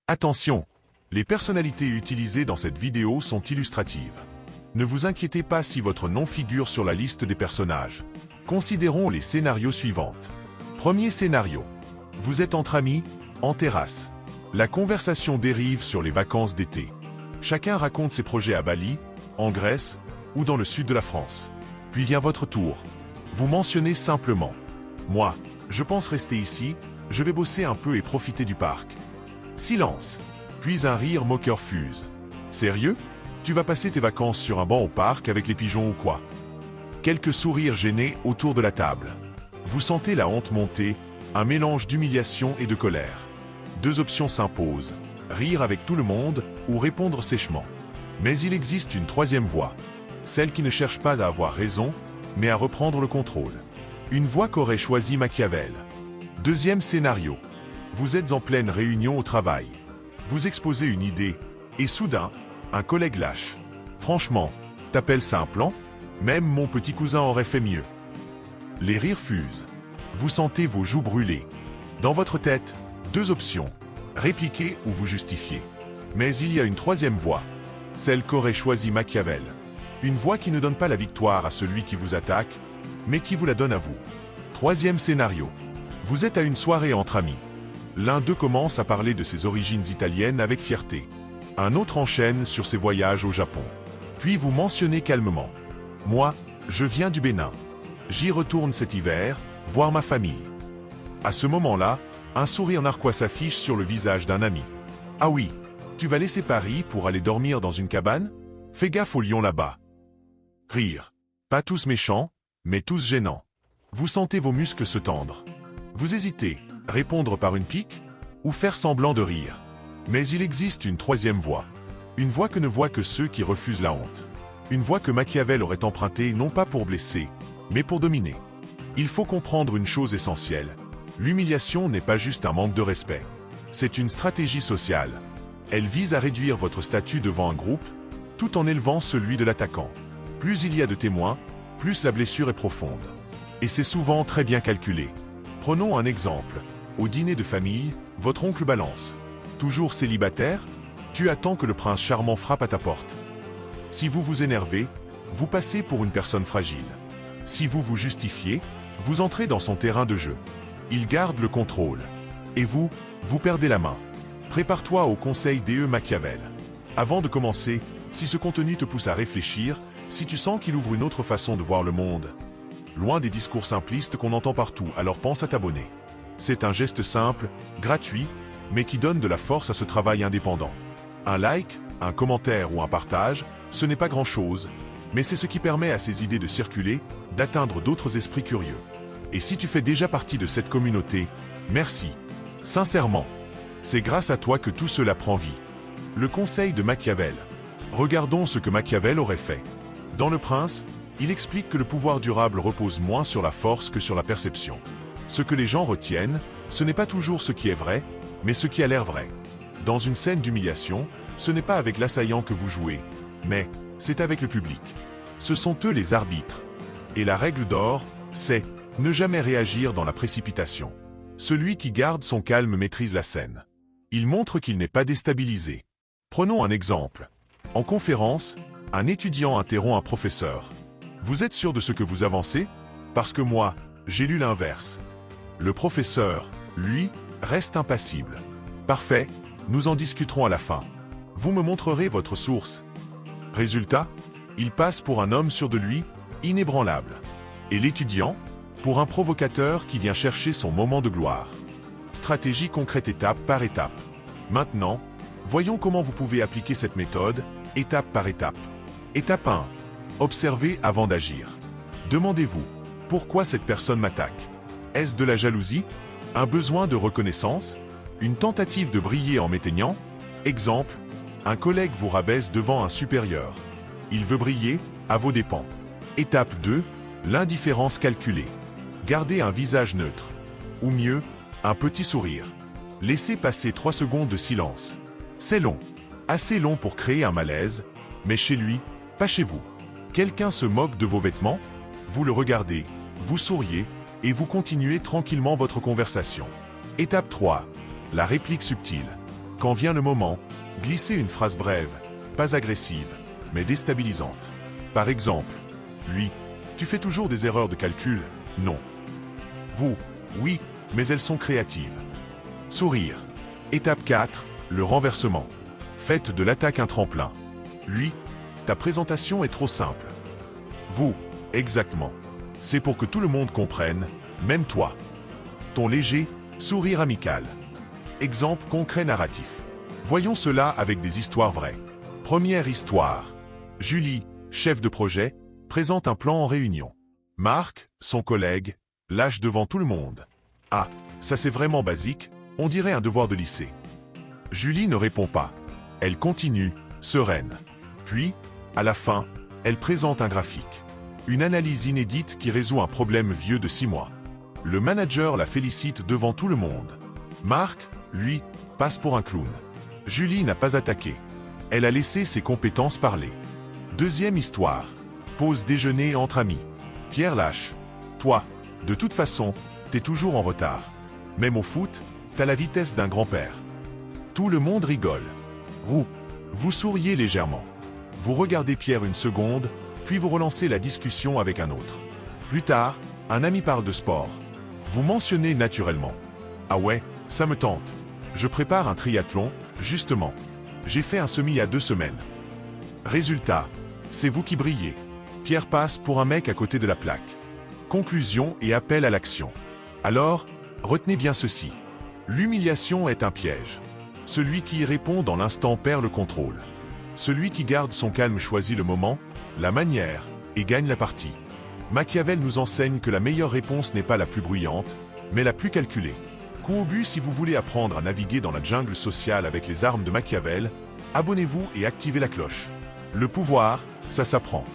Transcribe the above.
Attention, les personnalités utilisées dans cette vidéo sont illustratives. Ne vous inquiétez pas si votre nom figure sur la liste des personnages. Considérons les scénarios suivants. Premier scénario. Vous êtes entre amis, en terrasse. La conversation dérive sur les vacances d'été. Chacun raconte ses projets à Bali, en Grèce ou dans le sud de la France. Puis vient votre tour. Vous mentionnez simplement « Moi, je pense rester ici, je vais bosser un peu et profiter du parc. » Silence. Puis un rire moqueur fuse. « Sérieux ? Tu vas passer tes vacances sur un banc au parc avec les pigeons ou quoi ?» Quelques sourires gênés autour de la table. Vous sentez la honte monter, un mélange d'humiliation et de colère. Deux options s'imposent, rire avec tout le monde ou répondre sèchement. Mais il existe une troisième voie, celle qui ne cherche pas à avoir raison, mais à reprendre le contrôle. Une voie qu'aurait choisi Machiavel. Deuxième scénario. Vous êtes en pleine réunion au travail. Vous exposez une idée, et soudain, un collègue lâche. Franchement, t'appelles ça un plan ? Même mon petit cousin aurait fait mieux. Les rires fusent. Vous sentez vos joues brûler. Dans votre tête, deux options, répliquer ou vous justifier. Mais il y a une troisième voie, celle qu'aurait choisi Machiavel. Une voie qui ne donne pas la victoire à celui qui vous attaque, mais qui vous la donne à vous. Troisième scénario. Vous êtes à une soirée entre amis. L'un d'eux commence à parler de ses origines italiennes avec fierté. Un autre enchaîne sur ses voyages au Japon. Puis vous mentionnez calmement. « Moi, je viens du Bénin. J'y retourne cet hiver, voir ma famille. » À ce moment-là, un sourire narquois s'affiche sur le visage d'un ami. « Ah oui, tu vas laisser Paris pour aller dormir dans une cabane ? Fais gaffe aux lions là-bas. » Rire. Pas tous méchants, mais tous gênants. Vous sentez vos muscles se tendre. Vous hésitez, répondre par une pique ou faire semblant de rire. Mais il existe une troisième voie. Une voie que ne voient que ceux qui refusent la honte. Une voie que Machiavel aurait empruntée non pas pour blesser, mais pour dominer. Il faut comprendre une chose essentielle. L'humiliation n'est pas juste un manque de respect. C'est une stratégie sociale. Elle vise à réduire votre statut devant un groupe, tout en élevant celui de l'attaquant. Plus il y a de témoins, plus la blessure est profonde. Et c'est souvent très bien calculé. Prenons un exemple. Au dîner de famille, votre oncle balance. Toujours célibataire ? Tu attends que le prince charmant frappe à ta porte. Si vous vous énervez, vous passez pour une personne fragile. Si vous vous justifiez, vous entrez dans son terrain de jeu. Il garde le contrôle. Et vous, vous perdez la main. Prépare-toi au conseil d'E. Machiavel. Avant de commencer, si ce contenu te pousse à réfléchir, si tu sens qu'il ouvre une autre façon de voir le monde, loin des discours simplistes qu'on entend partout, alors pense à t'abonner. C'est un geste simple, gratuit, mais qui donne de la force à ce travail indépendant. Un like, un commentaire ou un partage, ce n'est pas grand-chose, mais c'est ce qui permet à ces idées de circuler, d'atteindre d'autres esprits curieux. Et si tu fais déjà partie de cette communauté, merci. Sincèrement, c'est grâce à toi que tout cela prend vie. Le conseil de Machiavel. Regardons ce que Machiavel aurait fait. Dans Le Prince, il explique que le pouvoir durable repose moins sur la force que sur la perception. Ce que les gens retiennent, ce n'est pas toujours ce qui est vrai, mais ce qui a l'air vrai. Dans une scène d'humiliation, ce n'est pas avec l'assaillant que vous jouez, mais c'est avec le public. Ce sont eux les arbitres. Et la règle d'or, c'est ne jamais réagir dans la précipitation. Celui qui garde son calme maîtrise la scène. Il montre qu'il n'est pas déstabilisé. Prenons un exemple. En conférence, un étudiant interrompt un professeur. « Vous êtes sûr de ce que vous avancez ? Parce que moi, j'ai lu l'inverse. » Le professeur, lui, reste impassible. « Parfait, nous en discuterons à la fin. Vous me montrerez votre source. » Résultat, il passe pour un homme sûr de lui, inébranlable. Et l'étudiant, pour un provocateur qui vient chercher son moment de gloire. Stratégie concrète étape par étape. Maintenant, voyons comment vous pouvez appliquer cette méthode, étape par étape. Étape 1. Observez avant d'agir. Demandez-vous, pourquoi cette personne m'attaque ? Est-ce de la jalousie ? Un besoin de reconnaissance ? Une tentative de briller en m'éteignant ? Exemple, un collègue vous rabaisse devant un supérieur. Il veut briller, à vos dépens. Étape 2. L'indifférence calculée. Gardez un visage neutre. Ou mieux, un petit sourire. Laissez passer 3 secondes de silence. C'est long. Assez long pour créer un malaise, mais chez lui, pas chez vous. Quelqu'un se moque de vos vêtements, vous le regardez, vous souriez, et vous continuez tranquillement votre conversation. Étape 3. La réplique subtile. Quand vient le moment, glissez une phrase brève, pas agressive, mais déstabilisante. Par exemple, lui, tu fais toujours des erreurs de calcul? Non. Vous, oui, mais elles sont créatives. Sourire. Étape 4, le renversement. Faites de l'attaque un tremplin. Lui, ta présentation est trop simple. Vous, exactement. C'est pour que tout le monde comprenne, même toi. Ton léger sourire amical. Exemple concret narratif. Voyons cela avec des histoires vraies. Première histoire. Julie, chef de projet, présente un plan en réunion. Marc, son collègue, lâche devant tout le monde. Ah, ça c'est vraiment basique, on dirait un devoir de lycée. Julie ne répond pas. Elle continue, sereine. Puis, à la fin, elle présente un graphique. Une analyse inédite qui résout un problème vieux de 6 mois. Le manager la félicite devant tout le monde. Marc, lui, passe pour un clown. Julie n'a pas attaqué. Elle a laissé ses compétences parler. Deuxième histoire. Pause déjeuner entre amis. Pierre lâche. Toi, de toute façon, t'es toujours en retard. Même au foot, t'as la vitesse d'un grand-père. Tout le monde rigole. Vous souriez légèrement. Vous regardez Pierre une seconde, puis vous relancez la discussion avec un autre. Plus tard, un ami parle de sport. Vous mentionnez naturellement. Ah ouais, ça me tente. Je prépare un triathlon, justement. J'ai fait un semi il y a 2 semaines. Résultat, c'est vous qui brillez. Pierre passe pour un mec à côté de la plaque. Conclusion et appel à l'action. Alors, retenez bien ceci. L'humiliation est un piège. Celui qui y répond dans l'instant perd le contrôle. Celui qui garde son calme choisit le moment, la manière, et gagne la partie. Machiavel nous enseigne que la meilleure réponse n'est pas la plus bruyante, mais la plus calculée. Coup au but si vous voulez apprendre à naviguer dans la jungle sociale avec les armes de Machiavel, abonnez-vous et activez la cloche. Le pouvoir, ça s'apprend.